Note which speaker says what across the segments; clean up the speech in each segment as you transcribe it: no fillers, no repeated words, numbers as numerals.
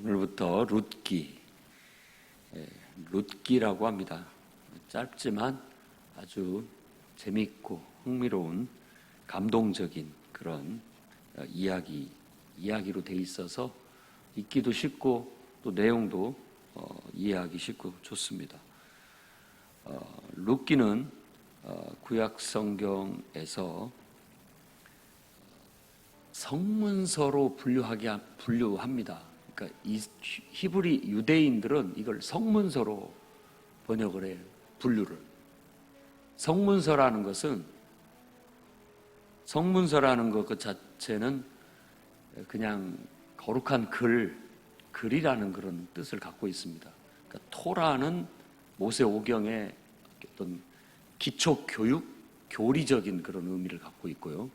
Speaker 1: 오늘부터 룻기라고 합니다. 짧지만 아주 재미있고 흥미로운 감동적인 그런 이야기로 돼 있어서 읽기도 쉽고 또 내용도 이해하기 쉽고 좋습니다. 룻기는 구약 성경에서 성문서로 분류합니다. 그러니까 이 히브리 유대인들은 이걸 성문서로 번역을 해요. 분류를. 성문서라는 것 그 자체는 그냥 거룩한 글이라는 그런 뜻을 갖고 있습니다. 그러니까 토라는 모세오경의 어떤 기초 교육, 교리적인 그런 의미를 갖고 있고요.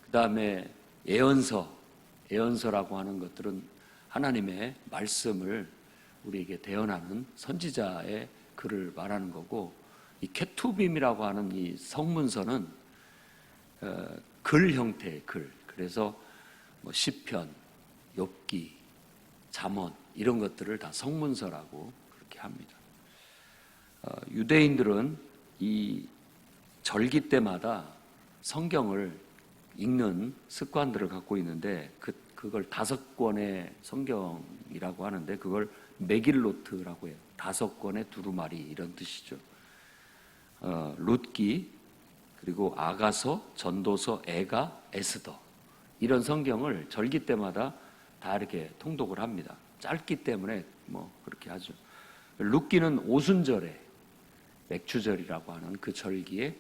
Speaker 1: 그 다음에 예언서라고 하는 것들은 하나님의 말씀을 우리에게 대언하는 선지자의 글을 말하는 거고, 이 케투빔이라고 하는 이 성문서는 글 형태의 글. 그래서 뭐 시편, 욥기, 잠언 이런 것들을 다 성문서라고 그렇게 합니다. 유대인들은 이 절기 때마다 성경을 읽는 습관들을 갖고 있는데 그걸 5권의 성경이라고 하는데 그걸 메길로트라고 해요. 5권의 두루마리 이런 뜻이죠. 룻기, 그리고 아가서, 전도서, 에가, 에스더 이런 성경을 절기 때마다 다 이렇게 통독을 합니다. 짧기 때문에 뭐 그렇게 하죠. 룻기는 오순절에 맥추절이라고 하는 그 절기에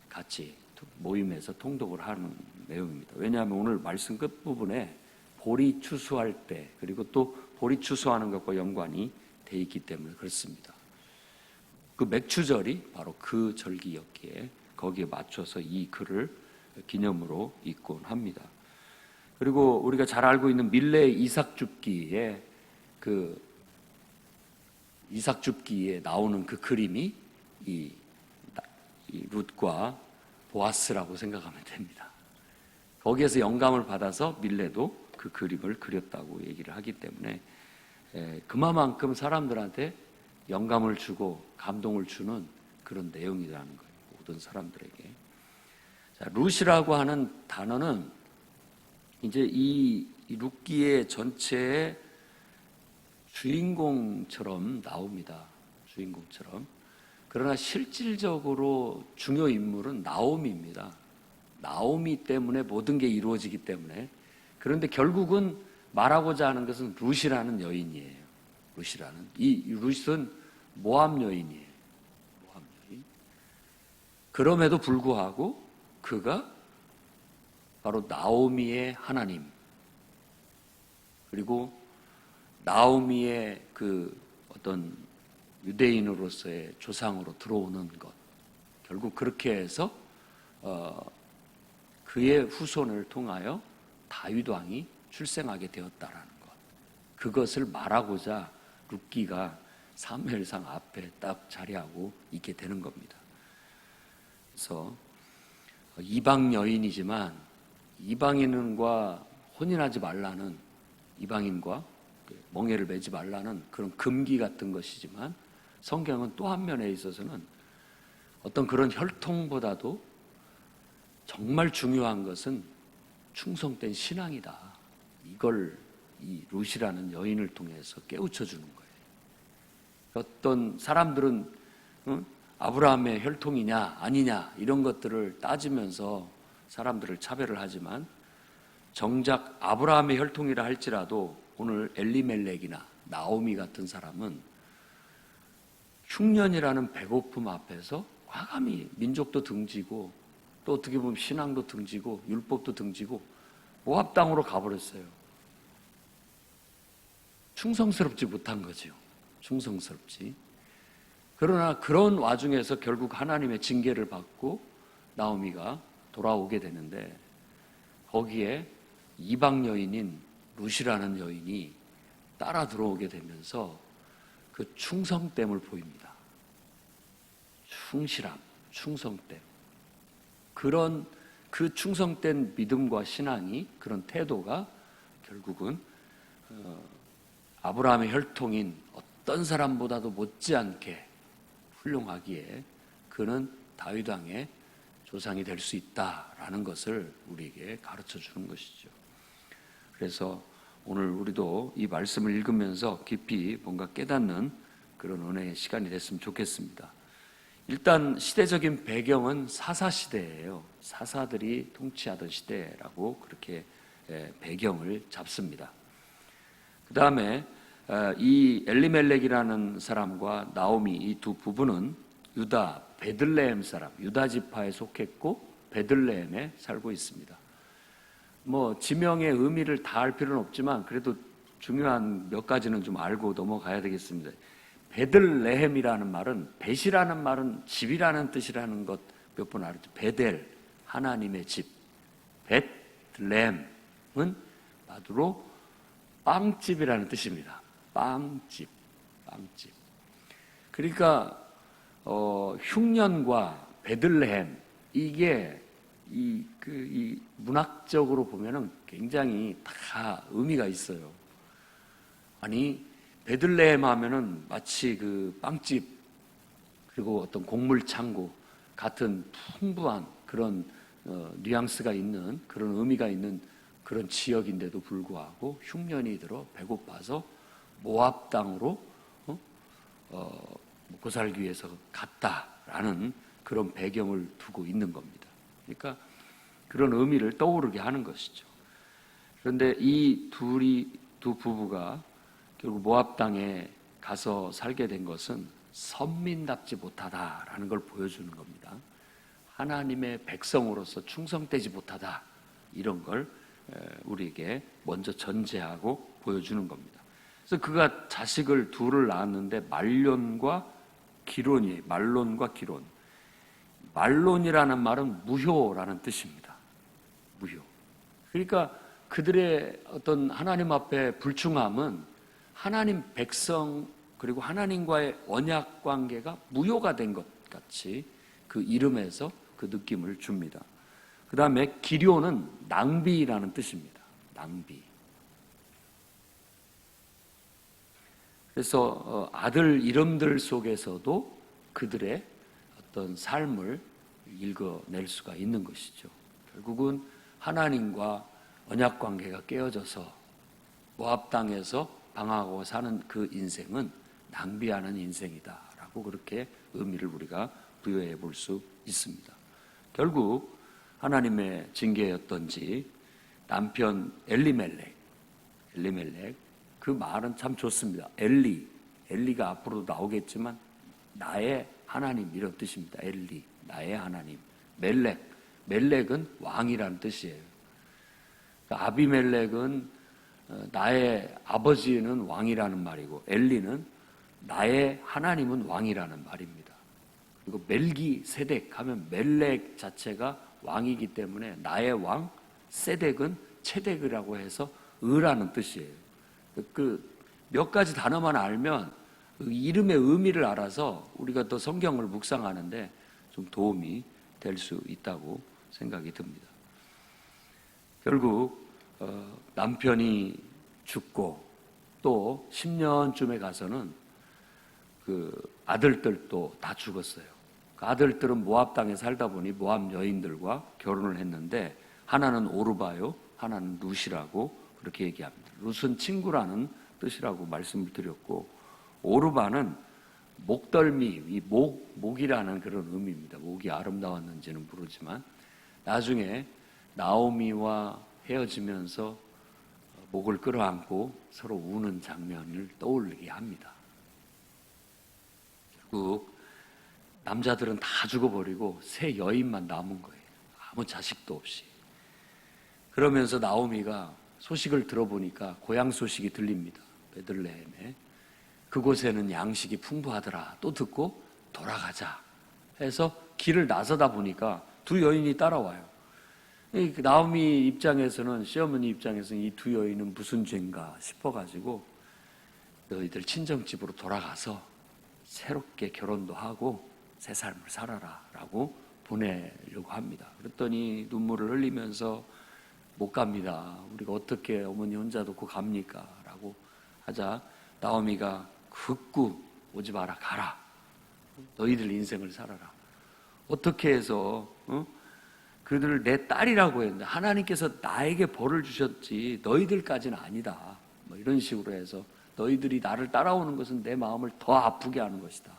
Speaker 1: 같이 모임에서 통독을 하는 내용입니다. 왜냐하면 오늘 말씀 끝부분에 보리 추수할 때 그리고 또 보리 추수하는 것과 연관이 돼 있기 때문에 그렇습니다. 그 맥추절이 바로 그 절기였기에 거기에 맞춰서 이 글을 기념으로 읽곤 합니다. 그리고 우리가 잘 알고 있는 밀레 이삭줍기에 그 이삭줍기에 나오는 그 그림이 이 룻과 보아스라고 생각하면 됩니다. 거기에서 영감을 받아서 밀레도 그 그림을 그렸다고 얘기를 하기 때문에 그만큼 사람들한테 영감을 주고 감동을 주는 그런 내용이라는 거예요. 모든 사람들에게. 자, 룻이라고 하는 단어는 이제 이 룻기의 전체의 주인공처럼 나옵니다. 주인공처럼. 그러나 실질적으로 중요 인물은 나오미입니다. 나오미 때문에 모든 게 이루어지기 때문에. 그런데 결국은 말하고자 하는 것은 룻이라는 여인이에요. 이 룻은 모압 여인이에요. 모압 여인. 그럼에도 불구하고 그가 바로 나오미의 하나님, 그리고 나오미의 그 어떤 유대인으로서의 조상으로 들어오는 것, 결국 그렇게 해서 그의 후손을 통하여 다윗 왕이 출생하게 되었다라는 것, 그것을 말하고자 룻기가 사무엘상 앞에 딱 자리하고 있게 되는 겁니다. 그래서 이방 여인이지만 이방인과 혼인하지 말라는, 이방인과 멍에를 매지 말라는 그런 금기 같은 것이지만 성경은 또 한 면에 있어서는 어떤 그런 혈통보다도 정말 중요한 것은 충성된 신앙이다. 이걸 이 룻이라는 여인을 통해서 깨우쳐 주는 거예요. 어떤 사람들은 아브라함의 혈통이냐 아니냐 이런 것들을 따지면서 사람들을 차별을 하지만 정작 아브라함의 혈통이라 할지라도 오늘 엘리멜렉이나 나오미 같은 사람은 흉년이라는 배고픔 앞에서 과감히 민족도 등지고 또 어떻게 보면 신앙도 등지고 율법도 등지고 모압 땅으로 가버렸어요. 충성스럽지 못한 거죠. 충성스럽지. 그러나 그런 와중에서 결국 하나님의 징계를 받고 나오미가 돌아오게 되는데 거기에 이방 여인인 룻이라는 여인이 따라 들어오게 되면서 그 충성됨을 보입니다. 충실함, 충성됨. 그런 그 충성된 믿음과 신앙이, 그런 태도가 결국은 아브라함의 혈통인 어떤 사람보다도 못지않게 훌륭하기에 그는 다윗 왕의 조상이 될 수 있다라는 것을 우리에게 가르쳐 주는 것이죠. 그래서 오늘 우리도 이 말씀을 읽으면서 깊이 뭔가 깨닫는 그런 은혜의 시간이 됐으면 좋겠습니다. 일단 시대적인 배경은 사사시대예요. 사사들이 통치하던 시대라고 그렇게 배경을 잡습니다. 그 다음에 이 엘리멜렉이라는 사람과 나오미 이 두 부부는 유다 베들레헴 사람, 유다 지파에 속했고 베들레헴에 살고 있습니다. 뭐 지명의 의미를 다 알 필요는 없지만 그래도 중요한 몇 가지는 좀 알고 넘어가야 되겠습니다. 베들레헴이라는 말은, 벳이라는 말은 집이라는 뜻이라는 것 몇 번 알았죠. 베델, 하나님의 집. 베들레헴은 바로 빵집이라는 뜻입니다. 빵집. 그러니까 흉년과 베들레헴, 이게 이 문학적으로 보면은 굉장히 다 의미가 있어요. 아니, 베들레헴 하면은 마치 그 빵집, 그리고 어떤 곡물 창고 같은 풍부한 그런 뉘앙스가 있는 그런 의미가 있는 그런 지역인데도 불구하고 흉년이 들어 배고파서 모압 땅으로 먹고 살기 위해서 갔다라는 그런 배경을 두고 있는 겁니다. 그러니까 그런 의미를 떠오르게 하는 것이죠. 그런데 이 두 부부가 결국 모압 땅에 가서 살게 된 것은 선민답지 못하다라는 걸 보여주는 겁니다. 하나님의 백성으로서 충성되지 못하다, 이런 걸 우리에게 먼저 전제하고 보여주는 겁니다. 그래서 그가 자식을 둘을 낳았는데 말론과 기론이에요. 말론과 기론. 말론이라는 말은 무효라는 뜻입니다. 무효. 그러니까 그들의 어떤 하나님 앞에 불충함은 하나님 백성 그리고 하나님과의 언약 관계가 무효가 된 것 같이 그 이름에서 그 느낌을 줍니다. 그 다음에 기료는 낭비라는 뜻입니다. 낭비. 그래서 아들 이름들 속에서도 그들의 어떤 삶을 읽어낼 수가 있는 것이죠. 결국은 하나님과 언약 관계가 깨어져서 모압 땅에서 방황하고 사는 그 인생은 낭비하는 인생이다라고 그렇게 의미를 우리가 부여해 볼 수 있습니다. 결국 하나님의 징계였던지 남편 엘리멜렉, 그 말은 참 좋습니다. 엘리가 앞으로 나오겠지만 나의 하나님, 이런 뜻입니다. 엘리, 나의 하나님. 멜렉은 왕이라는 뜻이에요. 아비멜렉은 나의 아버지는 왕이라는 말이고, 엘리는 나의 하나님은 왕이라는 말입니다. 그리고 멜기세덱 하면 멜렉 자체가 왕이기 때문에 나의 왕, 세덱은 체덱이라고 해서 의라는 뜻이에요. 그 몇 가지 단어만 알면 그 이름의 의미를 알아서 우리가 또 성경을 묵상하는데 좀 도움이 될 수 있다고 생각이 듭니다. 결국 남편이 죽고 또 10년쯤에 가서는 그 아들들도 다 죽었어요. 그 아들들은 모압 땅에 살다 보니 모압 여인들과 결혼을 했는데 하나는 오르바요, 하나는 룻이라고 그렇게 얘기합니다. 룻은 친구라는 뜻이라고 말씀을 드렸고, 오르바는 목덜미, 이 목이라는 그런 의미입니다. 목이 아름다웠는지는 모르지만 나중에 나오미와 헤어지면서 목을 끌어안고 서로 우는 장면을 떠올리게 합니다. 결국 남자들은 다 죽어버리고 새 여인만 남은 거예요. 아무 자식도 없이. 그러면서 나오미가 소식을 들어보니까 고향 소식이 들립니다. 베들레헴에. 그곳에는 양식이 풍부하더라. 또 듣고 돌아가자 해서 길을 나서다 보니까 두 여인이 따라와요. 나오미 입장에서는, 시어머니 입장에서는 이 두 여인은 무슨 죄인가 싶어가지고 너희들 친정집으로 돌아가서 새롭게 결혼도 하고 새 삶을 살아라 라고 보내려고 합니다. 그랬더니 눈물을 흘리면서 못 갑니다. 우리가 어떻게 어머니 혼자 놓고 갑니까? 라고 하자 나오미가 극구 오지 마라, 가라. 너희들 인생을 살아라. 어떻게 해서 그들을 내 딸이라고 했는데 하나님께서 나에게 벌을 주셨지 너희들까지는 아니다. 뭐 이런 식으로 해서 너희들이 나를 따라오는 것은 내 마음을 더 아프게 하는 것이다.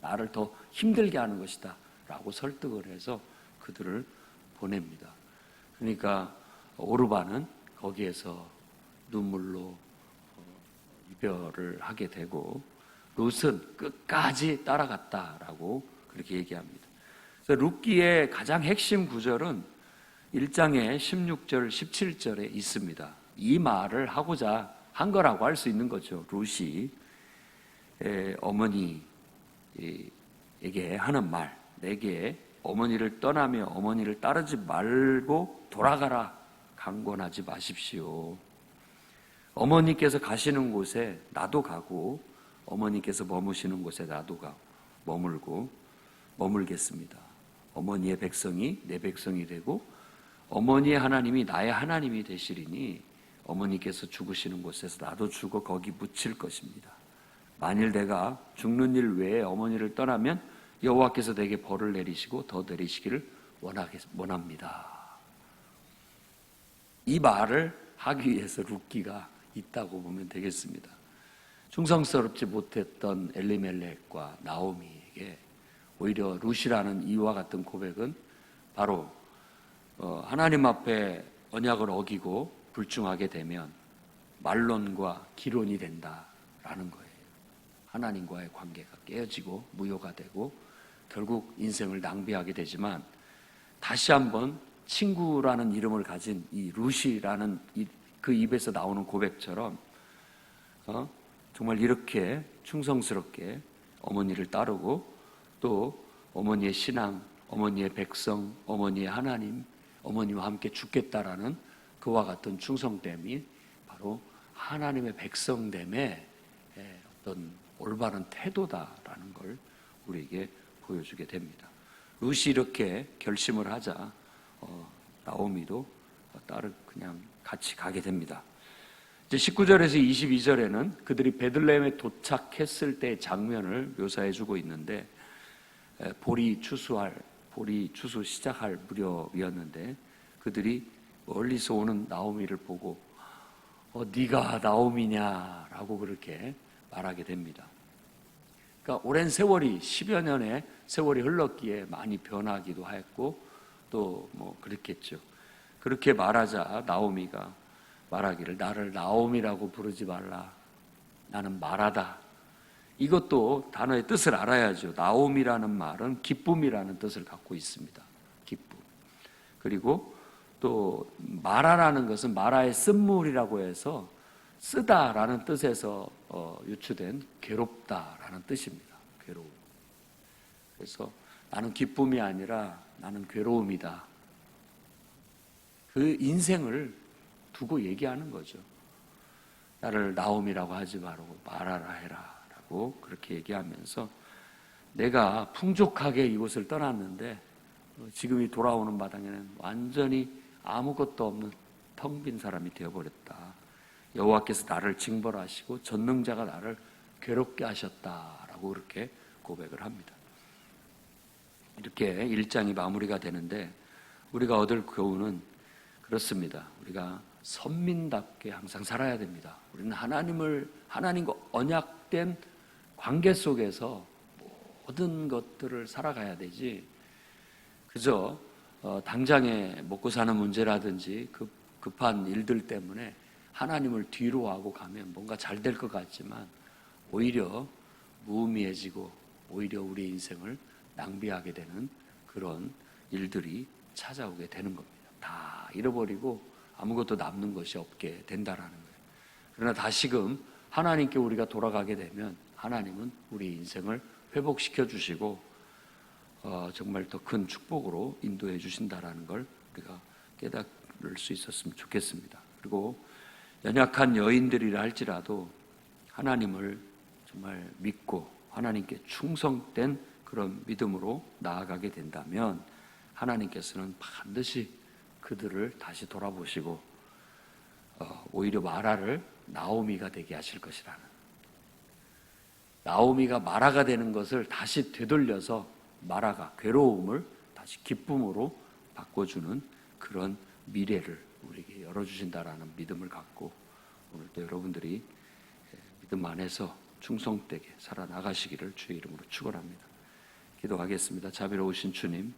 Speaker 1: 나를 더 힘들게 하는 것이다. 라고 설득을 해서 그들을 보냅니다. 그러니까 오르바는 거기에서 눈물로 이별을 하게 되고 룻은 끝까지 따라갔다라고 그렇게 얘기합니다. 그래서 룻기의 가장 핵심 구절은 1장의 16절, 17절에 있습니다. 이 말을 하고자 한 거라고 할 수 있는 거죠. 룻이 어머니에게 하는 말, 내게 어머니를 떠나며 어머니를 따르지 말고 돌아가라 강권하지 마십시오. 어머니께서 가시는 곳에 나도 가고 어머니께서 머무시는 곳에 나도 가고 머물겠습니다. 어머니의 백성이 내 백성이 되고 어머니의 하나님이 나의 하나님이 되시리니 어머니께서 죽으시는 곳에서 나도 죽어 거기 묻힐 것입니다. 만일 내가 죽는 일 외에 어머니를 떠나면 여호와께서 내게 벌을 내리시고 더 내리시기를 원합니다. 이 말을 하기 위해서 룻기가 있다고 보면 되겠습니다. 충성스럽지 못했던 엘리멜렉과 나오미에게 오히려 룻이라는 이와 같은 고백은 바로 하나님 앞에 언약을 어기고 불충하게 되면 말론과 기론이 된다라는 거예요. 하나님과의 관계가 깨어지고 무효가 되고 결국 인생을 낭비하게 되지만 다시 한번 친구라는 이름을 가진 이 룻이라는 그 입에서 나오는 고백처럼 정말 이렇게 충성스럽게 어머니를 따르고 또 어머니의 신앙, 어머니의 백성, 어머니의 하나님, 어머니와 함께 죽겠다라는 그와 같은 충성됨이 바로 하나님의 백성됨의 어떤 올바른 태도다라는 걸 우리에게 보여주게 됩니다. 룻이 이렇게 결심을 하자 나오미도 딸을 그냥 같이 가게 됩니다. 이제 19절에서 22절에는 그들이 베들레헴에 도착했을 때의 장면을 묘사해주고 있는데 보리 추수 시작할 무렵이었는데 그들이 멀리서 오는 나오미를 보고 네가 나오미냐라고 그렇게 말하게 됩니다. 그러니까 오랜 세월이 10여 년의 세월이 흘렀기에 많이 변하기도 했고 또 뭐 그랬겠죠. 그렇게 말하자 나오미가 말하기를 나를 나오미라고 부르지 말라. 나는 마라다. 이것도 단어의 뜻을 알아야죠. 나오미라는 말은 기쁨이라는 뜻을 갖고 있습니다. 기쁨. 그리고 또 마라라는 것은 마라의 쓴물이라고 해서 쓰다라는 뜻에서 유추된 괴롭다라는 뜻입니다. 괴로움. 그래서 나는 기쁨이 아니라 나는 괴로움이다. 그 인생을 두고 얘기하는 거죠. 나를 나옴이라고 하지 말고 마라라 해라 라고 그렇게 얘기하면서 내가 풍족하게 이곳을 떠났는데 지금이 돌아오는 마당에는 완전히 아무것도 없는 텅 빈 사람이 되어버렸다. 여호와께서 나를 징벌하시고 전능자가 나를 괴롭게 하셨다라고 그렇게 고백을 합니다. 이렇게 1장이 마무리가 되는데 우리가 얻을 교훈은 그렇습니다. 우리가 선민답게 항상 살아야 됩니다. 우리는 하나님과 언약된 관계 속에서 모든 것들을 살아가야 되지 그저 당장에 먹고 사는 문제라든지 급한 일들 때문에 하나님을 뒤로 하고 가면 뭔가 잘 될 것 같지만 오히려 무의미해지고 오히려 우리 인생을 낭비하게 되는 그런 일들이 찾아오게 되는 겁니다. 다 잃어버리고 아무것도 남는 것이 없게 된다라는 거예요. 그러나 다시금 하나님께 우리가 돌아가게 되면 하나님은 우리 인생을 회복시켜 주시고 정말 더 큰 축복으로 인도해 주신다라는 걸 우리가 깨달을 수 있었으면 좋겠습니다. 그리고 연약한 여인들이라 할지라도 하나님을 정말 믿고 하나님께 충성된 그런 믿음으로 나아가게 된다면 하나님께서는 반드시 그들을 다시 돌아보시고 오히려 마라를 나오미가 되게 하실 것이라는, 나오미가 마라가 되는 것을 다시 되돌려서 마라가 괴로움을 다시 기쁨으로 바꿔주는 그런 미래를 우리에게 열어주신다라는 믿음을 갖고 오늘도 여러분들이 믿음 안에서 충성되게 살아나가시기를 주의 이름으로 축원합니다. 기도하겠습니다. 자비로우신 주님,